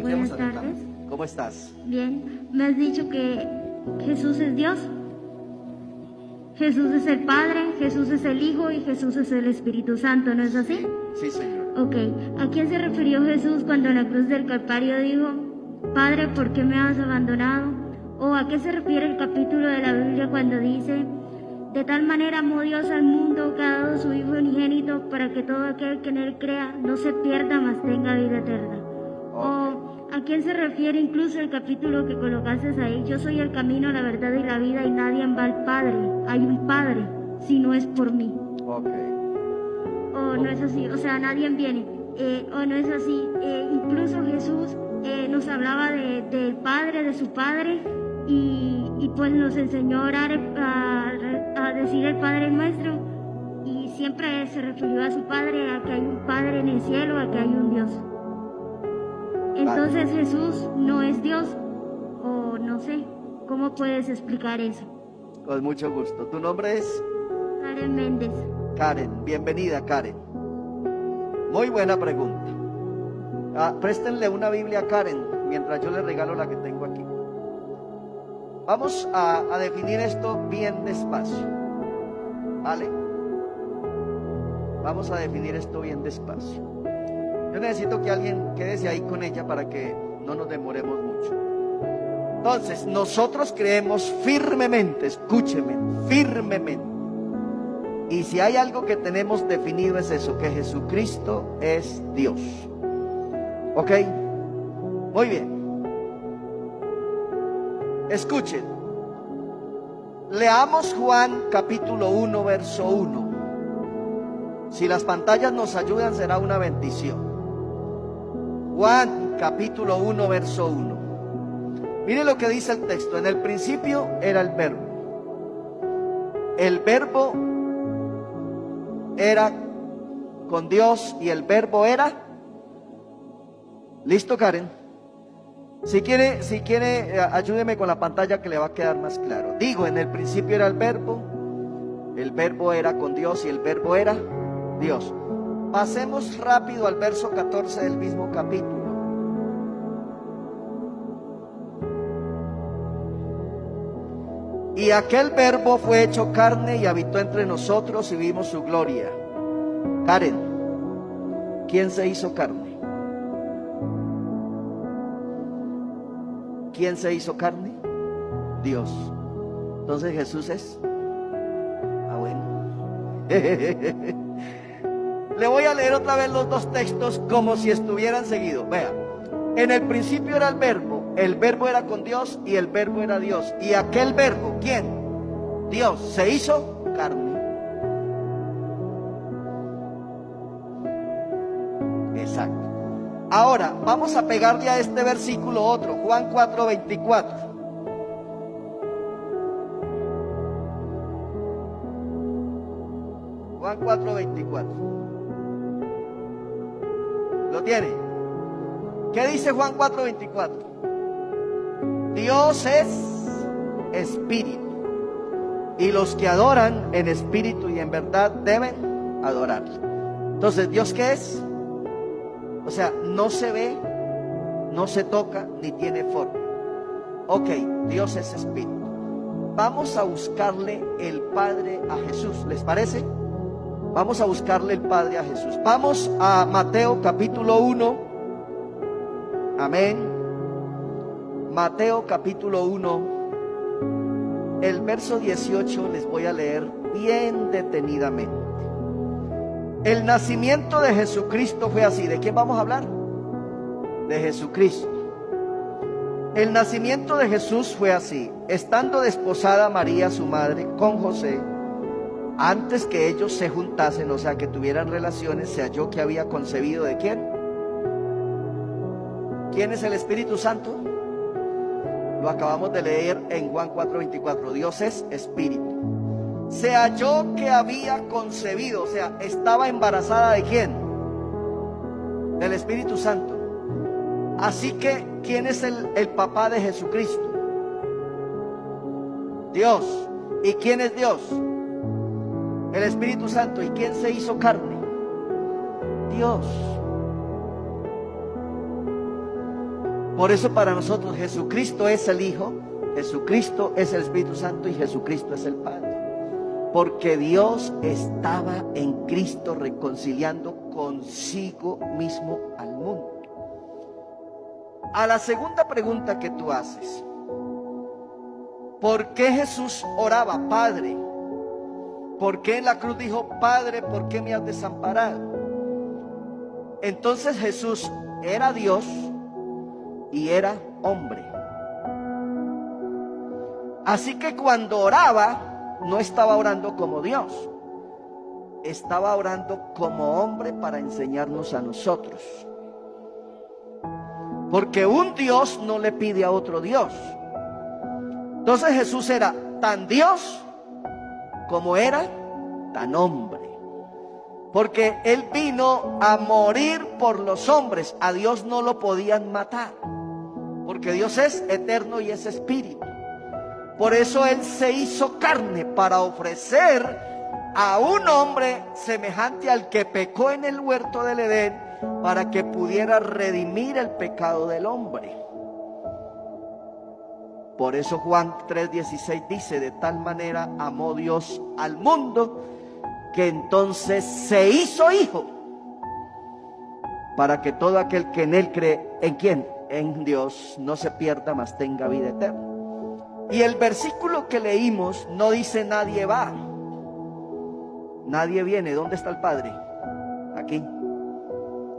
Buenas tardes. ¿Cómo estás? Bien. Me has dicho que Jesús es Dios. Jesús es el Padre, Jesús es el Hijo y Jesús es el Espíritu Santo, ¿no es así? Sí, señor. Ok. ¿A quién se refirió Jesús cuando en la cruz del Calvario dijo, Padre, ¿por qué me has abandonado? ¿O a qué se refiere el capítulo de la Biblia cuando dice, de tal manera amó Dios al mundo que ha dado su Hijo unigénito para que todo aquel que en él crea no se pierda, mas tenga vida eterna? ¿O a quién se refiere incluso el capítulo que colocaste ahí? Yo soy el camino, la verdad y la vida y nadie va al Padre. Hay un Padre, si no es por mí. Ok. O no es así, o sea, nadie viene. O no es así. Incluso Jesús nos hablaba del Padre, de su Padre, y pues nos enseñó a orar, a decir el Padre nuestro, y siempre se refirió a su Padre, a que hay un Padre en el cielo, a que hay un Dios. Entonces Jesús no es Dios, o no sé, ¿cómo puedes explicar eso? Con mucho gusto. ¿Tu nombre es? Karen Méndez. Karen, bienvenida Karen. Muy buena pregunta. Préstenle una Biblia a Karen mientras yo le regalo la que tengo aquí. Vamos a definir esto bien despacio, ¿vale? Vamos a definir esto bien despacio. Yo necesito que alguien quédese ahí con ella para que no nos demoremos mucho. Entonces, nosotros creemos firmemente, escúcheme, firmemente. Y si hay algo que tenemos definido es eso, que Jesucristo es Dios. ¿Ok? Muy bien. Escuchen. Leamos Juan capítulo 1, verso 1. Si las pantallas nos ayudan, será una bendición. Juan capítulo 1, verso 1. Mire lo que dice el texto. En el principio era el verbo. El verbo era con Dios y el verbo era. ¿Listo, Karen? Si quiere, ayúdeme con la pantalla que le va a quedar más claro. Digo, en el principio era el verbo era con Dios y el verbo era Dios. Pasemos rápido al verso 14 del mismo capítulo. Y aquel verbo fue hecho carne y habitó entre nosotros y vimos su gloria. Karen, ¿quién se hizo carne? ¿Quién se hizo carne? Dios. Entonces Jesús es. Bueno. Le voy a leer otra vez los dos textos como si estuvieran seguidos. Vea. En el principio era el verbo era con Dios y el verbo era Dios. Y aquel verbo, ¿quién? Dios, se hizo carne. Exacto. Ahora, vamos a pegarle a este versículo otro, Juan 4:24. Juan 4:24. ¿Lo tiene? ¿Qué dice Juan 4:24? Dios es espíritu, y los que adoran en espíritu y en verdad deben adorarlo. Entonces, ¿Dios qué es? O sea, no se ve, no se toca, ni tiene forma. Ok, Dios es espíritu. Vamos a buscarle el Padre a Jesús, ¿les parece? Vamos a buscarle el Padre a Jesús. Vamos a Mateo capítulo 1. Amén. Mateo capítulo 1. El verso 18 les voy a leer bien detenidamente. El nacimiento de Jesucristo fue así. ¿De quién vamos a hablar? De Jesucristo. El nacimiento de Jesús fue así. Estando desposada María, su madre, con José, antes que ellos se juntasen, o sea, que tuvieran relaciones, se halló que había concebido ¿de quién? ¿Quién es el Espíritu Santo? Lo acabamos de leer en Juan 4:24. Dios es espíritu. Se halló que había concebido, o sea, estaba embarazada ¿de quién? Del Espíritu Santo. Así que, ¿quién es el papá de Jesucristo? Dios. ¿Y quién es Dios? El Espíritu Santo. ¿Y quién se hizo carne? Dios. Por eso para nosotros Jesucristo es el Hijo, Jesucristo es el Espíritu Santo y Jesucristo es el Padre. Porque Dios estaba en Cristo reconciliando consigo mismo al mundo. A la segunda pregunta que tú haces, ¿por qué Jesús oraba, Padre? ¿Por qué en la cruz dijo, Padre, por qué me has desamparado? Entonces Jesús era Dios y era hombre. Así que cuando oraba, no estaba orando como Dios, estaba orando como hombre para enseñarnos a nosotros. Porque un Dios no le pide a otro Dios. Entonces Jesús era tan Dios como era tan hombre. Porque Él vino a morir por los hombres. A Dios no lo podían matar. Porque Dios es eterno y es espíritu. Por eso Él se hizo carne para ofrecer a un hombre semejante al que pecó en el huerto del Edén, para que pudiera redimir el pecado del hombre. Por eso Juan 3:16 dice, de tal manera amó Dios al mundo, que entonces se hizo hijo, para que todo aquel que en Él cree, ¿en quién? En Dios, no se pierda, mas tenga vida eterna. Y el versículo que leímos no dice nadie va, nadie viene. ¿Dónde está el Padre? Aquí.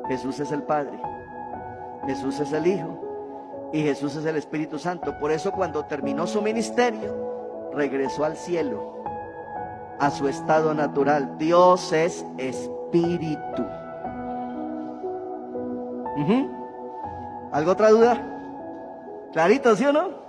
Jesús es el Padre, Jesús es el Hijo y Jesús es el Espíritu Santo. Por eso cuando terminó su ministerio, regresó al cielo, a su estado natural. Dios es Espíritu. ¿Algo otra duda? ¿Clarito, sí o no?